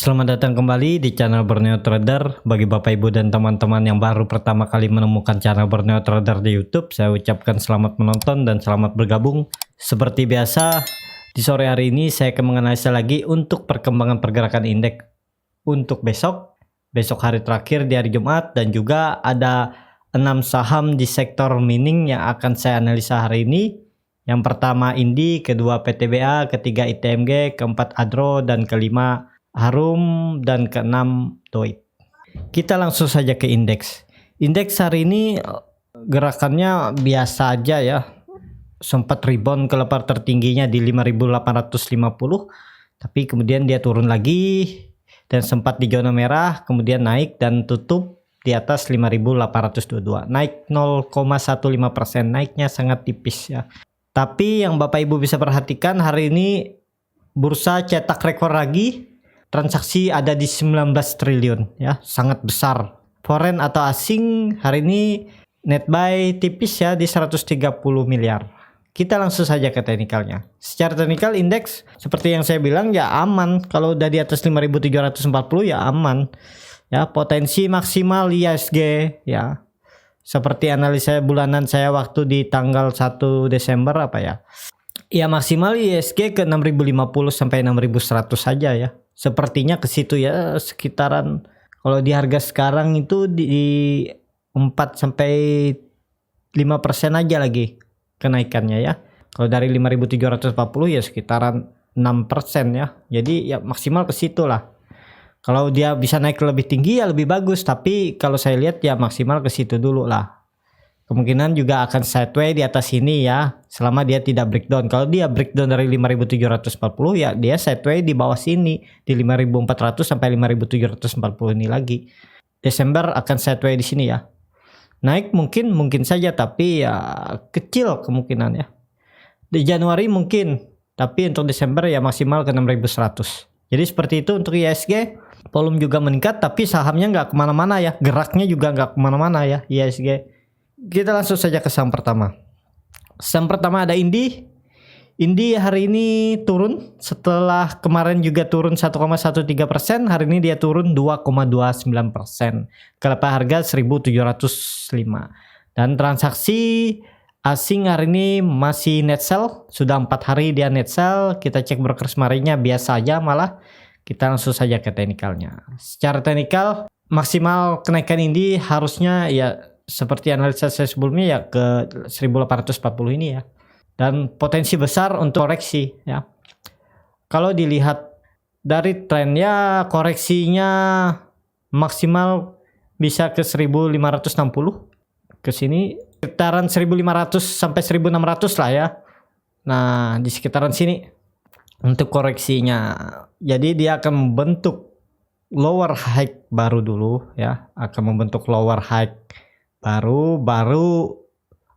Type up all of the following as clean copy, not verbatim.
Selamat datang kembali di channel Borneo Trader. Bagi Bapak Ibu dan teman-teman yang baru pertama kali menemukan channel Borneo Trader di YouTube, saya ucapkan selamat menonton dan selamat bergabung. Seperti biasa, di sore hari ini saya akan menganalisa lagi untuk perkembangan pergerakan indeks untuk besok hari terakhir di hari Jumat, dan juga ada 6 saham di sektor mining yang akan saya analisa hari ini. Yang pertama Indi, kedua PTBA, ketiga ITMG, keempat Adro, dan kelima Harum, dan keenam Doit. Kita langsung saja ke indeks. Indeks hari ini gerakannya biasa aja ya. Sempat rebound ke level tertingginya di 5.850, tapi kemudian dia turun lagi dan sempat di zona merah, kemudian naik dan tutup di atas 5.822. Naik 0,15%, naiknya sangat tipis ya. Tapi yang Bapak Ibu bisa perhatikan, hari ini bursa cetak rekor lagi. Transaksi ada di 19 triliun ya, sangat besar. Foreign atau asing hari ini net buy tipis ya di 130 miliar. Kita langsung saja ke teknikalnya. Secara teknikal indeks seperti yang saya bilang ya aman. Kalau udah di atas 5.740 ya aman. Ya, potensi maksimal IHSG ya. Seperti analisa bulanan saya waktu di tanggal 1 Desember apa ya. Ya maksimal IHSG ke 6.050 sampai 6.100 saja ya. Sepertinya ke situ ya, sekitaran kalau di harga sekarang itu di 4 sampai 5% aja lagi kenaikannya ya. Kalau dari 5.740 ya sekitaran 6% ya. Jadi ya maksimal ke situ lah. Kalau dia bisa naik lebih tinggi ya lebih bagus, tapi kalau saya lihat ya maksimal ke situ dulu lah. Kemungkinan juga akan sideways di atas ini ya, selama dia tidak breakdown. Kalau dia breakdown dari 5.740 ya dia sideways di bawah sini di 5.400 sampai 5.740 ini lagi. Desember akan sideways di sini ya. Naik mungkin saja, tapi ya kecil kemungkinan ya. Di Januari mungkin, tapi untuk Desember ya maksimal ke 6.100. Jadi seperti itu untuk IHSG. Volume juga meningkat, tapi sahamnya nggak kemana-mana ya, geraknya juga nggak kemana-mana ya IHSG. Kita langsung saja ke saham pertama. Saham pertama ada Indi. Indi hari ini turun setelah kemarin juga turun 1,13%. Hari ini dia turun 2,29% ke level harga 1.705. Dan transaksi asing hari ini masih net sell. Sudah 4 hari dia net sell. Kita cek broker semarinya biasa aja malah. Kita langsung saja ke teknikalnya. Secara teknikal maksimal kenaikan Indi harusnya ya seperti analisa saya sebelumnya ya ke 1840 ini ya. Dan potensi besar untuk koreksi ya. Kalau dilihat dari trennya, koreksinya maksimal bisa ke 1560 ke sini, sekitaran 1500 sampai 1600 lah ya. Nah, di sekitaran sini untuk koreksinya. Jadi dia akan membentuk lower high baru dulu ya, akan membentuk lower high baru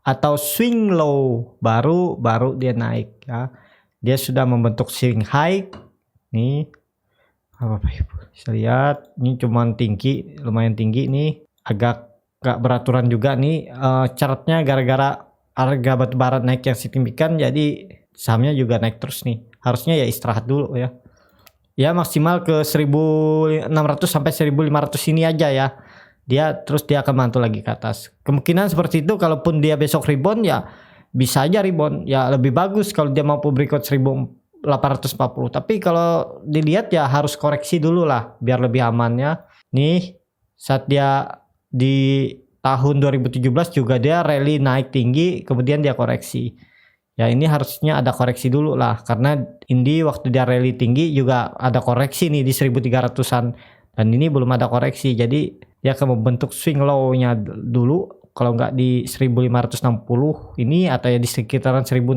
atau swing low baru dia naik ya. Dia sudah membentuk swing high nih. Bapak Ibu bisa lihat ini cuman tinggi, lumayan tinggi nih, agak gak beraturan juga nih chartnya gara-gara harga batubara naik yang signifikan, jadi sahamnya juga naik terus nih. Harusnya ya istirahat dulu ya. Ya maksimal ke 1.600 sampai 1.500 ini aja ya. Dia akan mantul lagi ke atas. Kemungkinan seperti itu. Kalaupun dia besok rebound ya bisa aja rebound ya, lebih bagus kalau dia mampu breakout 1.840. Tapi kalau dilihat ya harus koreksi dulu lah biar lebih aman ya. Nih saat dia di tahun 2017 juga dia rally naik tinggi, kemudian dia koreksi. Ya ini harusnya ada koreksi dulu lah, karena Indi waktu dia rally tinggi juga ada koreksi nih di 1.300-an. Dan ini belum ada koreksi, jadi dia akan membentuk swing low-nya dulu. Kalau nggak di 1.560 ini atau ya di sekitaran 1.600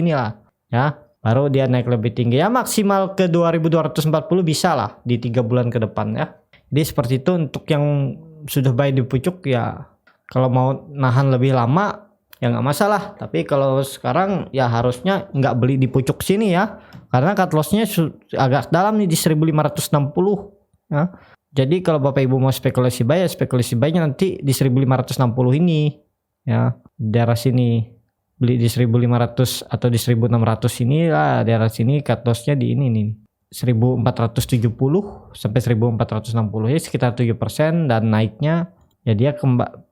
inilah ya, baru dia naik lebih tinggi ya, maksimal ke 2.240 bisa lah di 3 bulan ke depan ya. Jadi seperti itu untuk yang sudah buy di pucuk ya. Kalau mau nahan lebih lama ya nggak masalah, tapi kalau sekarang ya harusnya nggak beli di pucuk sini ya, karena cut loss-nya agak dalam nih di 1.560 ya. Jadi kalau Bapak Ibu mau spekulasi buy ya spekulasi buy-nya nanti di 1.560 ini ya, daerah sini. Beli di 1.500 atau di 1.600 ini lah, daerah sini cut loss-nya di ini nih 1470 sampai 1460 ya, sekitar 7%, dan naiknya ya dia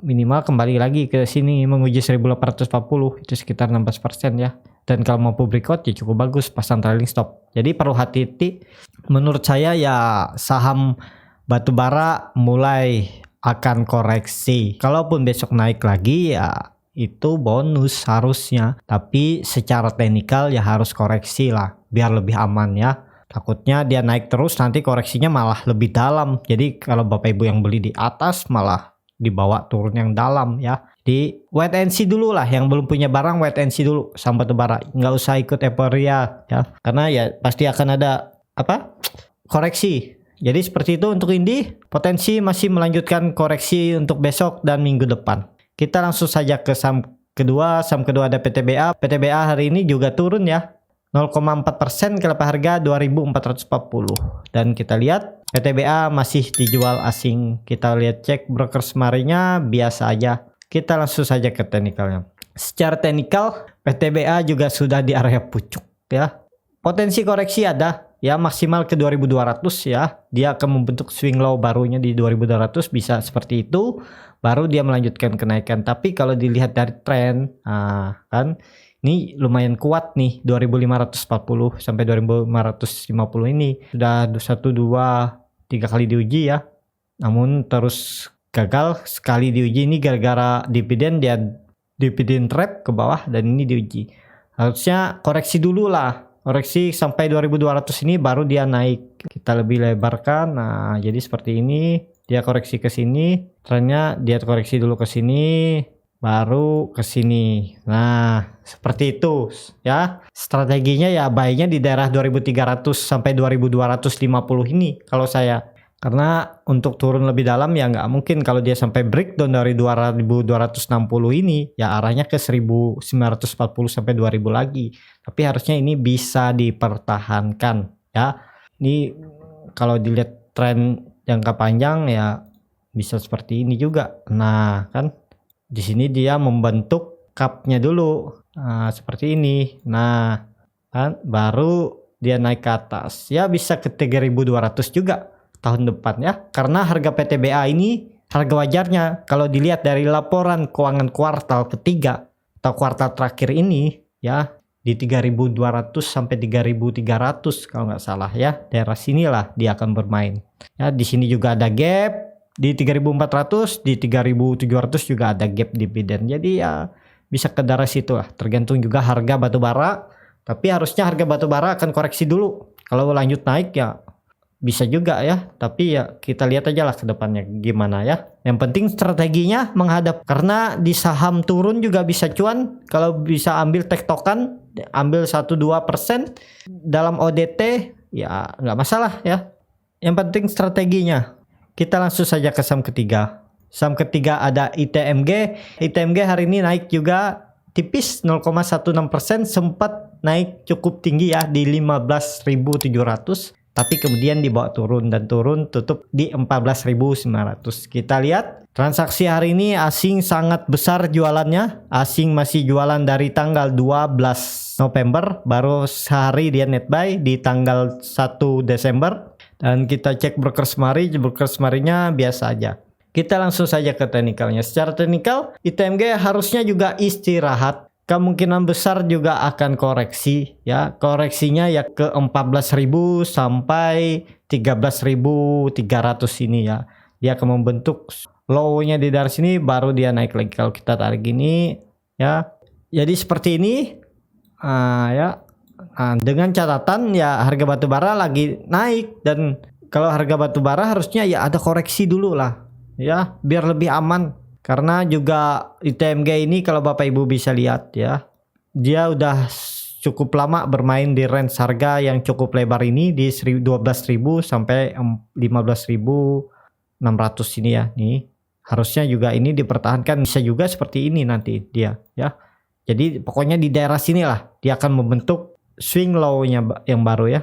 minimal kembali lagi ke sini menguji 1840, itu sekitar 16% ya. Dan kalau mau breakout ya cukup bagus pasang trailing stop. Jadi perlu hati-hati menurut saya ya, saham batubara mulai akan koreksi. Kalaupun besok naik lagi ya itu bonus harusnya, tapi secara teknikal ya harus koreksi lah biar lebih aman ya. Takutnya dia naik terus nanti koreksinya malah lebih dalam. Jadi kalau Bapak Ibu yang beli di atas malah dibawa turun yang dalam ya. Di wait and see dulu lah, yang belum punya barang wait and see dulu sama batubara. Nggak usah ikut euforia ya. Karena ya pasti akan ada koreksi. Jadi seperti itu untuk Indi. Potensi masih melanjutkan koreksi untuk besok dan minggu depan. Kita langsung saja ke saham kedua. Saham kedua ada PTBA. PTBA hari ini juga turun ya. 0,4% ke harga 2440. Dan kita lihat PTBA masih dijual asing. Kita lihat cek broker semarinya biasa aja. Kita langsung saja ke teknikalnya. Secara teknikal PTBA juga sudah di area pucuk ya. Potensi koreksi ada ya, maksimal ke 2200 ya. Dia akan membentuk swing low barunya di 2200, bisa seperti itu. Baru dia melanjutkan kenaikan. Tapi kalau dilihat dari tren, kan ini lumayan kuat nih, 2540 sampai 2550 ini sudah 1 2 3 kali diuji ya. Namun terus gagal sekali diuji ini gara-gara dividen, dia dividen trap ke bawah dan ini diuji. Harusnya koreksi dulu lah. Koreksi sampai 2200 ini baru dia naik. Kita lebih lebarkan. Nah, jadi seperti ini. Dia koreksi ke sini, trennya dia koreksi dulu ke sini, baru ke sini. Nah, seperti itu ya. Strateginya ya buy-nya di daerah 2300 sampai 2250 ini kalau saya. Karena untuk turun lebih dalam ya nggak mungkin kalau dia sampai breakdown dari 2260 ini, ya arahnya ke 1940 sampai 2000 lagi. Tapi harusnya ini bisa dipertahankan ya. Ini kalau dilihat tren jangka panjang ya bisa seperti ini juga. Nah, kan di sini dia membentuk cup-nya dulu. Nah, seperti ini. Nah, kan baru dia naik ke atas. Ya bisa ke 3200 juga tahun depan ya. Karena harga PTBA ini harga wajarnya kalau dilihat dari laporan keuangan kuartal ketiga atau kuartal terakhir ini ya, di 3200 sampai 3300 kalau nggak salah ya. Daerah sinilah dia akan bermain. Ya, di sini juga ada gap di 3400, di 3700 juga ada gap dividen. Jadi ya bisa ke daerah situ lah. Tergantung juga harga batubara. Tapi harusnya harga batubara akan koreksi dulu. Kalau lanjut naik ya bisa juga ya, tapi ya kita lihat aja lah ke depannya gimana ya. Yang penting strateginya menghadap, karena di saham turun juga bisa cuan kalau bisa ambil tektokan, ambil 1-2% dalam ODT ya nggak masalah ya. Yang penting strateginya. Kita langsung saja ke saham ketiga. Saham ketiga ada ITMG. ITMG hari ini naik juga tipis 0,16%, sempat naik cukup tinggi ya di 15.700. Tapi kemudian dibawa turun dan turun tutup di 14.900. Kita lihat transaksi hari ini asing sangat besar jualannya. Asing masih jualan dari tanggal 12 November, baru sehari dia net buy di tanggal 1 Desember. Dan kita cek broker semarinya biasa aja. Kita langsung saja ke teknikalnya. Secara teknikal ITMG harusnya juga istirahat. Kemungkinan besar juga akan koreksi ya. Koreksinya ya ke 14.000 sampai 13.300 ini ya. Dia akan membentuk low-nya di daerah sini, baru dia naik lagi kalau kita tarik gini ya. Jadi seperti ini ya. Nah, dengan catatan ya harga batubara lagi naik, dan kalau harga batubara harusnya ya ada koreksi dulu lah ya biar lebih aman. Karena juga ITMG ini kalau Bapak Ibu bisa lihat ya, dia udah cukup lama bermain di range harga yang cukup lebar ini di 12.000 sampai 15.600 ini ya. Nih harusnya juga ini dipertahankan, bisa juga seperti ini nanti dia ya. Jadi pokoknya di daerah sini lah dia akan membentuk swing low-nya yang baru ya.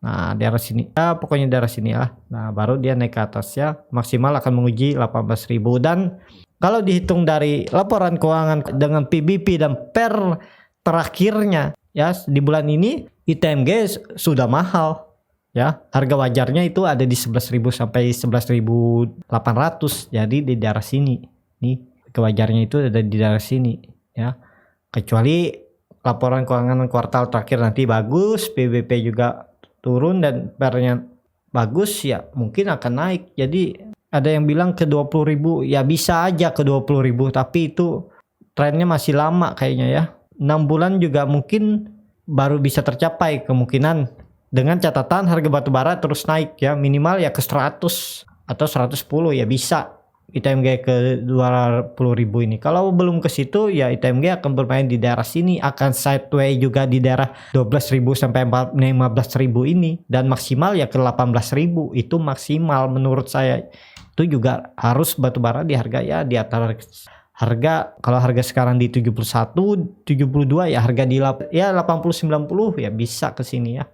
Nah, daerah sini ya, pokoknya daerah sini lah. Nah, baru dia naik ke atas ya, maksimal akan menguji 18.000. Dan kalau dihitung dari laporan keuangan dengan PBP dan per terakhirnya ya di bulan ini, ITMG sudah mahal ya. Harga wajarnya itu ada di 11.000 sampai 11.800. Jadi di daerah sini. Nih, kewajarnya itu ada di daerah sini, ya. Kecuali laporan keuangan kuartal terakhir nanti bagus, PBP juga turun dan PR-nya bagus, ya mungkin akan naik. Jadi ada yang bilang ke 20.000, ya bisa aja ke 20.000, tapi itu trennya masih lama kayaknya ya. 6 bulan juga mungkin baru bisa tercapai kemungkinan, dengan catatan harga batubara terus naik ya, minimal ya ke 100 atau 110 ya bisa ITMG ke 20.000 ini. Kalau belum ke situ ya ITMG akan bermain di daerah sini, akan sideway juga di daerah 12.000 sampai 15.000 ini, dan maksimal ya ke 18.000 itu maksimal menurut saya. Itu juga harus batubara di harga ya di atas harga, kalau harga sekarang di 71 72 ya harga di ya 80 90 ya bisa ke sini ya.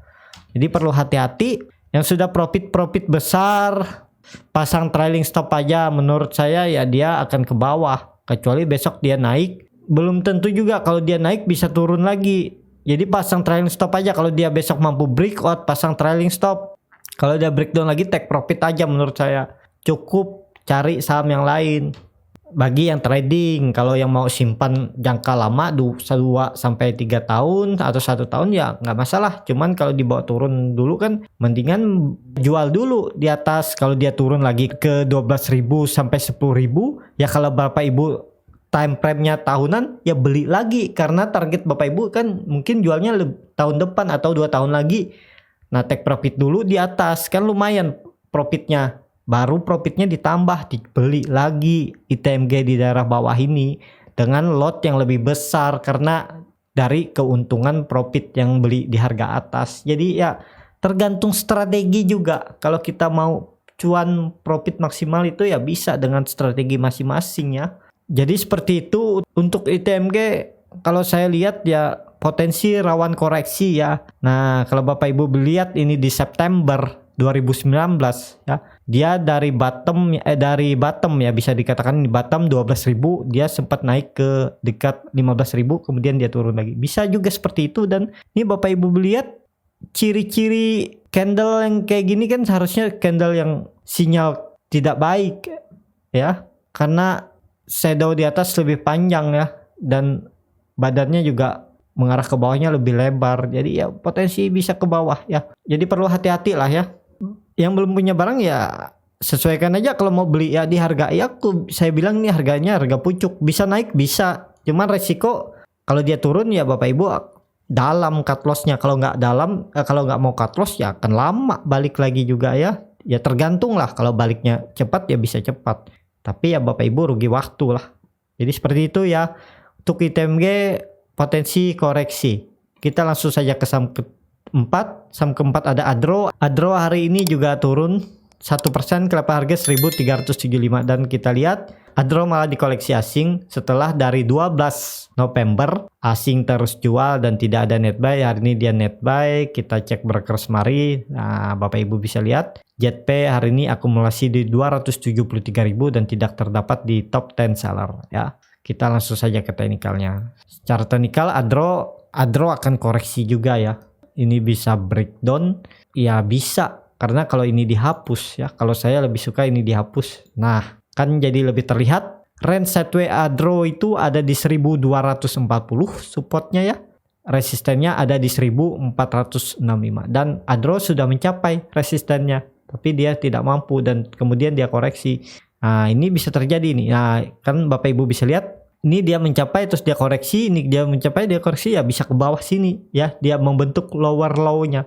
Jadi perlu hati-hati. Yang sudah profit besar pasang trailing stop aja, menurut saya ya dia akan ke bawah, kecuali besok dia naik. Belum tentu juga kalau dia naik bisa turun lagi, jadi pasang trailing stop aja. Kalau dia besok mampu breakout, pasang trailing stop. Kalau dia breakdown lagi, take profit aja menurut saya. Cukup cari saham yang lain bagi yang trading. Kalau yang mau simpan jangka lama 2 sampai 3 tahun atau 1 tahun ya nggak masalah. Cuman kalau dibawa turun dulu kan mendingan jual dulu di atas. Kalau dia turun lagi ke 12.000 sampai 10.000 ya, kalau Bapak Ibu time frame-nya tahunan ya beli lagi, karena target Bapak Ibu kan mungkin jualnya tahun depan atau 2 tahun lagi. Nah, take profit dulu di atas kan lumayan profitnya. Baru profitnya ditambah dibeli lagi ITMG di daerah bawah ini dengan lot yang lebih besar karena dari keuntungan profit yang beli di harga atas. Jadi ya tergantung strategi juga. Kalau kita mau cuan profit maksimal itu ya bisa dengan strategi masing-masing ya. Jadi seperti itu untuk ITMG. Kalau saya lihat ya potensi rawan koreksi ya. Nah, kalau Bapak Ibu lihat ini di September 2019 ya, dia dari bottom ya, bisa dikatakan di bottom 12.000, dia sempat naik ke dekat 15.000, kemudian dia turun lagi. Bisa juga seperti itu. Dan ini Bapak Ibu lihat ciri-ciri candle yang kayak gini kan seharusnya candle yang sinyal tidak baik ya, karena shadow di atas lebih panjang ya, dan badannya juga mengarah ke bawahnya lebih lebar. Jadi ya potensi bisa ke bawah ya. Jadi perlu hati-hati lah ya. Yang belum punya barang ya sesuaikan aja. Kalau mau beli ya di harga ya, saya bilang ini harganya harga pucuk. Bisa naik bisa, cuman resiko kalau dia turun ya Bapak Ibu dalam cut lossnya. Kalau nggak dalam, kalau nggak mau cut loss ya akan lama balik lagi juga ya. Ya tergantung lah, kalau baliknya cepat ya bisa cepat, tapi ya Bapak Ibu rugi waktu lah. Jadi seperti itu ya untuk ITMG potensi koreksi. Kita langsung saja ke saham keempat. Saham keempat ada Adro. Adro hari ini juga turun 1% ke level harga 1375, dan kita lihat Adro malah dikoleksi asing setelah dari 12 November asing terus jual dan tidak ada net buy. Hari ini dia net buy. Kita cek broker Smari. Nah, Bapak Ibu bisa lihat JP hari ini akumulasi di 273.000 dan tidak terdapat di top 10 seller ya. Kita langsung saja ke teknikalnya. Secara teknikal Adro akan koreksi juga ya. Ini bisa breakdown ya, bisa, karena kalau ini dihapus ya, kalau saya lebih suka ini dihapus. Nah, kan jadi lebih terlihat. Range sideway Adro itu ada di 1240 supportnya ya. Resistennya ada di 1465, dan Adro sudah mencapai resistennya, tapi dia tidak mampu dan kemudian dia koreksi. Nah, ini bisa terjadi nih. Nah, kan Bapak Ibu bisa lihat ini dia mencapai terus dia koreksi, ini dia mencapai dia koreksi ya, bisa ke bawah sini ya. Dia membentuk lower low-nya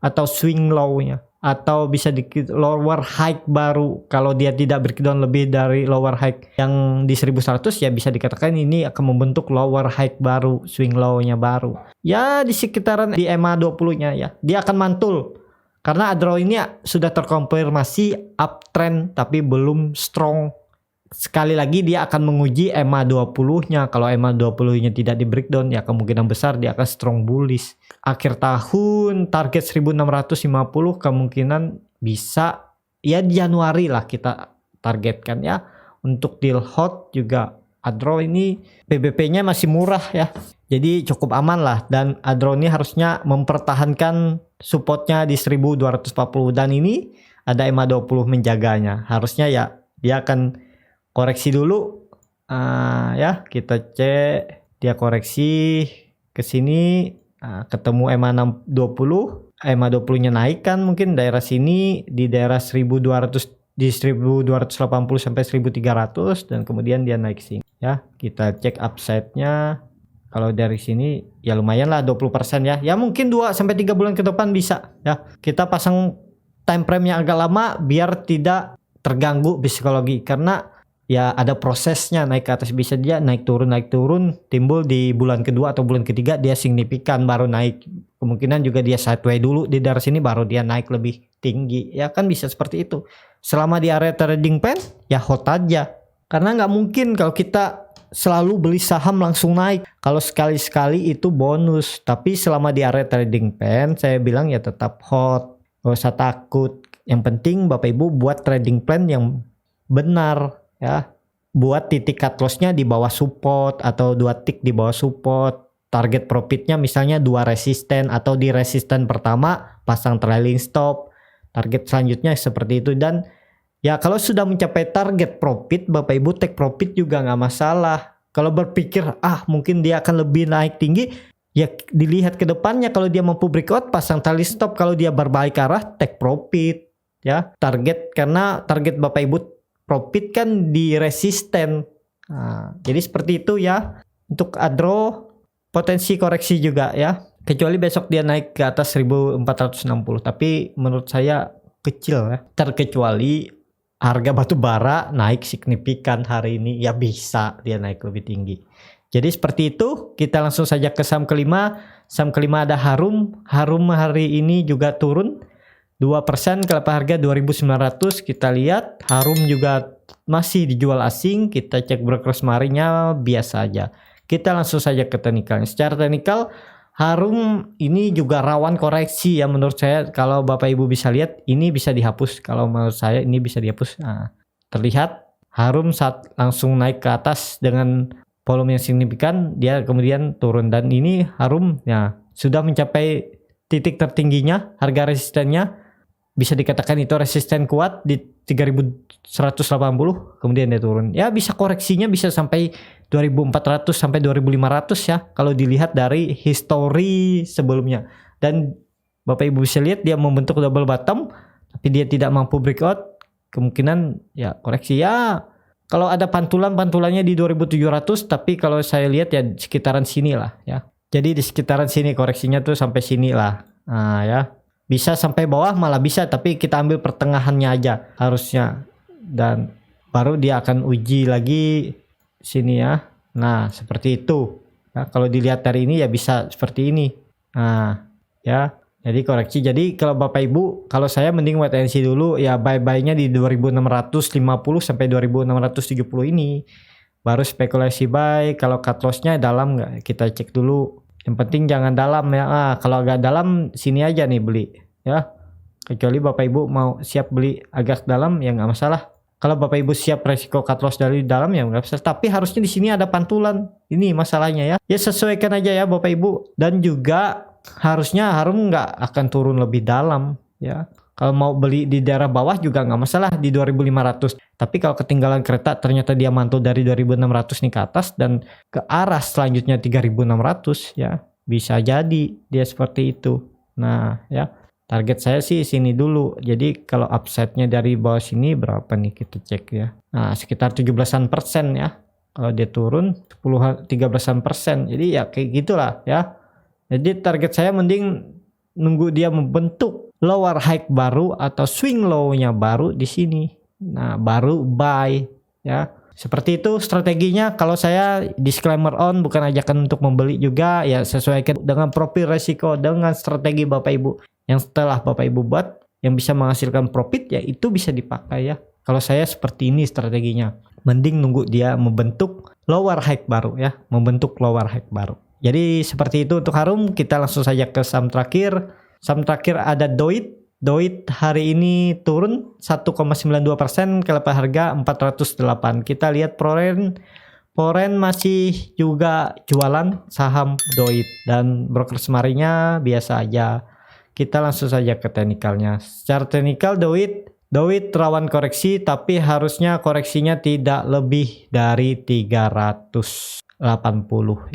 atau swing low-nya, atau bisa di lower high baru. Kalau dia tidak breakdown lebih dari lower high yang di 1100 ya bisa dikatakan ini akan membentuk lower high baru, swing low-nya baru. Ya di sekitaran di EMA 20-nya ya. Dia akan mantul. Karena Adro ini sudah terkonfirmasi uptrend tapi belum strong. Sekali lagi dia akan menguji EMA 20-nya. Kalau EMA 20-nya tidak di breakdown ya kemungkinan besar dia akan strong bullish. Akhir tahun target 1650 kemungkinan bisa ya Januari lah kita targetkan ya. Untuk deal hot juga Adro ini BBP-nya masih murah ya. Jadi cukup aman lah, dan Adro ini harusnya mempertahankan supportnya di 1240, dan ini ada EMA20 menjaganya. Harusnya ya dia akan koreksi dulu. Ya kita cek dia koreksi ke sini, ketemu EMA20, EMA20-nya naik kan mungkin daerah sini di daerah 1200, di 1280 sampai 1300, dan kemudian dia naik sini ya. Kita cek upside-nya. Kalau dari sini ya lumayan lah 20% ya. Ya mungkin 2 sampai 3 bulan ke depan bisa ya. Kita pasang time frame yang agak lama biar tidak terganggu psikologi, karena ya ada prosesnya naik ke atas. Bisa dia naik turun, timbul di bulan kedua atau bulan ketiga dia signifikan baru naik. Kemungkinan juga dia sideway dulu di daerah sini baru dia naik lebih tinggi. Ya kan bisa seperti itu. Selama di area trading plan ya hold aja. Karena nggak mungkin kalau kita selalu beli saham langsung naik. Kalau sekali-sekali itu bonus. Tapi selama di area trading plan saya bilang ya tetap hold. Gak usah takut. Yang penting Bapak Ibu buat trading plan yang benar ya. Buat titik cut loss-nya di bawah support atau 2 tick di bawah support. Target profitnya misalnya 2 resisten, atau di resisten pertama pasang trailing stop. Target selanjutnya seperti itu. Dan ya kalau sudah mencapai target profit, Bapak Ibu take profit juga nggak masalah. Kalau berpikir mungkin dia akan lebih naik tinggi, ya dilihat ke depannya. Kalau dia mampu breakout pasang trailing stop, kalau dia berbalik arah take profit ya. Karena target Bapak Ibu profit kan di resisten. Jadi seperti itu ya. Untuk Adro potensi koreksi juga ya. Kecuali besok dia naik ke atas 1460, tapi menurut saya kecil ya. Terkecuali harga batu bara naik signifikan hari ini, ya bisa dia naik lebih tinggi. Jadi seperti itu. Kita langsung saja ke saham kelima. Saham kelima ada Harum. Harum hari ini juga turun 2%, kelapa harga 2.900. Kita lihat Harum juga masih dijual asing. Kita cek broker marinya biasa aja. Kita langsung saja ke teknikal. Secara teknikal Harum ini juga rawan koreksi ya menurut saya. Kalau Bapak Ibu bisa lihat ini bisa dihapus. Kalau menurut saya ini bisa dihapus. Terlihat Harum saat langsung naik ke atas dengan volume yang signifikan, dia kemudian turun, dan ini Harum ya sudah mencapai titik tertingginya. Harga resistennya bisa dikatakan itu resisten kuat di 3180, kemudian dia turun. Ya bisa koreksinya bisa sampai 2400 sampai 2500 ya kalau dilihat dari histori sebelumnya. Dan Bapak Ibu bisa lihat dia membentuk double bottom tapi dia tidak mampu breakout. Kemungkinan ya koreksi ya. Kalau ada pantulannya di 2700, tapi kalau saya lihat ya sekitaran sini lah ya. Jadi di sekitaran sini koreksinya tuh sampai sini lah. Ya. Bisa sampai bawah malah bisa, tapi kita ambil pertengahannya aja harusnya. Dan baru dia akan uji lagi sini ya. Nah seperti itu ya, kalau dilihat dari ini ya bisa seperti ini. Ya jadi koreksi. Jadi kalau Bapak Ibu, kalau saya mending wait and see dulu ya, buy-nya di 2650 sampai 2670 ini baru spekulasi buy. Kalau cut loss-nya dalam nggak, kita cek dulu. Yang penting jangan dalam ya. Kalau agak dalam sini aja nih beli ya. Kecuali Bapak Ibu mau siap beli agak dalam ya nggak masalah. Kalau Bapak Ibu siap resiko cut loss dari dalam ya nggak masalah. Tapi harusnya di sini ada pantulan. Ini masalahnya ya. Ya sesuaikan aja ya Bapak Ibu. Dan juga harusnya Harum nggak akan turun lebih dalam ya. Kalau mau beli di daerah bawah juga nggak masalah di 2500. Tapi kalau ketinggalan kereta ternyata dia mantul dari 2600 nih ke atas dan ke arah selanjutnya 3600 ya. Bisa jadi dia seperti itu. Nah ya target saya sih sini dulu. Jadi kalau upside-nya dari bawah sini berapa nih kita cek ya. Nah sekitar 17% ya. Kalau dia turun 13%. Jadi ya kayak gitulah ya. Jadi target saya mending nunggu dia membentuk lower high baru atau swing low-nya baru di sini. Nah, baru buy ya. Seperti itu strateginya. Kalau saya disclaimer on, bukan ajakan untuk membeli juga ya, sesuaikan dengan profil resiko dengan strategi Bapak Ibu. Yang setelah Bapak Ibu buat yang bisa menghasilkan profit ya itu bisa dipakai ya. Kalau saya seperti ini strateginya. Mending nunggu dia membentuk lower high baru ya, membentuk lower high baru. Jadi seperti itu untuk Harum. Kita langsung saja ke saham terakhir. Saham terakhir ada Doit. Doit hari ini turun 1,92%, kelapa harga 408. Kita lihat Foreign masih juga jualan saham Doit dan broker semarinya biasa aja. Kita langsung saja ke teknikalnya. Secara teknikal Doit rawan koreksi, tapi harusnya koreksinya tidak lebih dari 380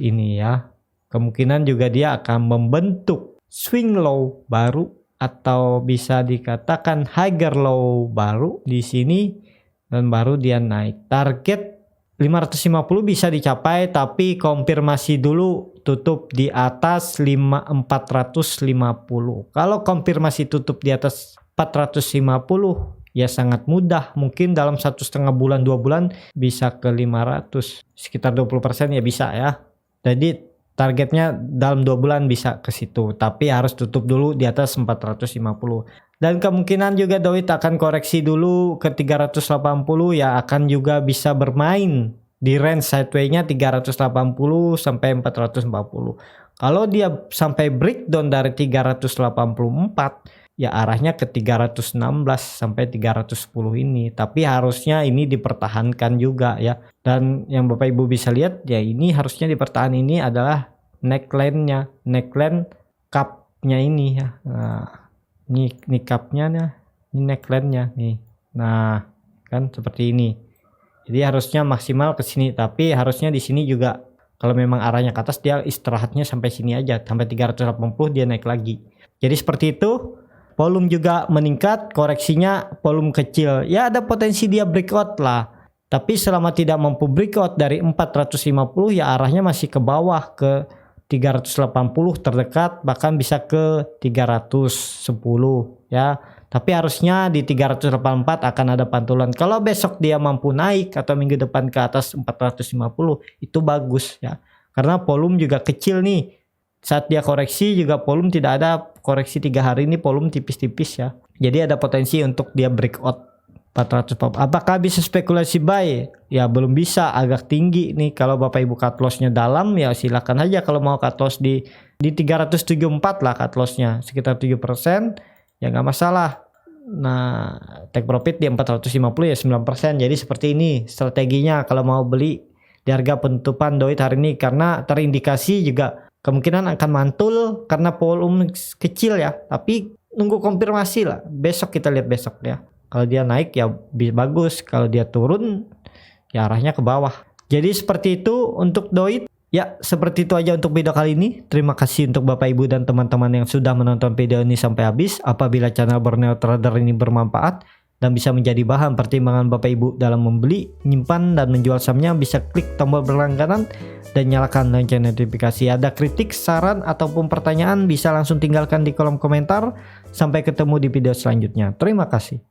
ini ya. Kemungkinan juga dia akan membentuk swing low baru atau bisa dikatakan higher low baru di sini dan baru dia naik. Target 550 bisa dicapai, tapi konfirmasi dulu tutup di atas 450. Kalau konfirmasi tutup di atas 450 ya sangat mudah, mungkin dalam 1,5 bulan 2 bulan bisa ke 500, sekitar 20% ya bisa ya. Jadi targetnya dalam 2 bulan bisa ke situ, tapi harus tutup dulu di atas 450. Dan kemungkinan juga Doit akan koreksi dulu ke 380 ya, akan juga bisa bermain di range sideway-nya 380 sampai 440. Kalau dia sampai breakdown dari 384 ya arahnya ke 316 sampai 310 ini, tapi harusnya ini dipertahankan juga ya. Dan yang Bapak Ibu bisa lihat ya, ini harusnya dipertahan, ini adalah neckline cup-nya ini ya. Nah, ini cup-nya nih, ini neckline-nya nih. Nah, kan seperti ini. Jadi harusnya maksimal ke sini, tapi harusnya di sini juga kalau memang arahnya ke atas dia istirahatnya sampai sini aja, sampai 380 dia naik lagi. Jadi seperti itu. Volume juga meningkat, koreksinya volume kecil. Ya ada potensi dia breakout lah. Tapi selama tidak mampu breakout dari 450 ya arahnya masih ke bawah ke 380 terdekat, bahkan bisa ke 310 ya. Tapi harusnya di 384 akan ada pantulan. Kalau besok dia mampu naik atau minggu depan ke atas 450 itu bagus ya. Karena volume juga kecil nih. Saat dia koreksi juga volume tidak ada, koreksi 3 hari ini volume tipis-tipis ya. Jadi ada potensi untuk dia breakout 400. Apakah bisa spekulasi buy? Ya belum bisa, agak tinggi nih. Kalau Bapak Ibu cut loss-nya dalam ya silakan aja. Kalau mau cut loss di 374 lah cut loss-nya, sekitar 7% ya nggak masalah. Nah, take profit di 450 ya 9%. Jadi seperti ini strateginya kalau mau beli di harga penutupan Doit hari ini, karena terindikasi juga kemungkinan akan mantul karena volume kecil ya. Tapi nunggu konfirmasi lah. Besok kita lihat besok ya. Kalau dia naik ya bagus, kalau dia turun ya arahnya ke bawah. Jadi seperti itu untuk Doit. Ya seperti itu aja untuk video kali ini. Terima kasih untuk Bapak Ibu dan teman-teman yang sudah menonton video ini sampai habis. Apabila channel Borneo Trader ini bermanfaat dan bisa menjadi bahan pertimbangan Bapak Ibu dalam membeli, menyimpan, dan menjual sahamnya, bisa klik tombol berlangganan dan nyalakan lonceng notifikasi. Ada kritik, saran, ataupun pertanyaan bisa langsung tinggalkan di kolom komentar. Sampai ketemu di video selanjutnya. Terima kasih.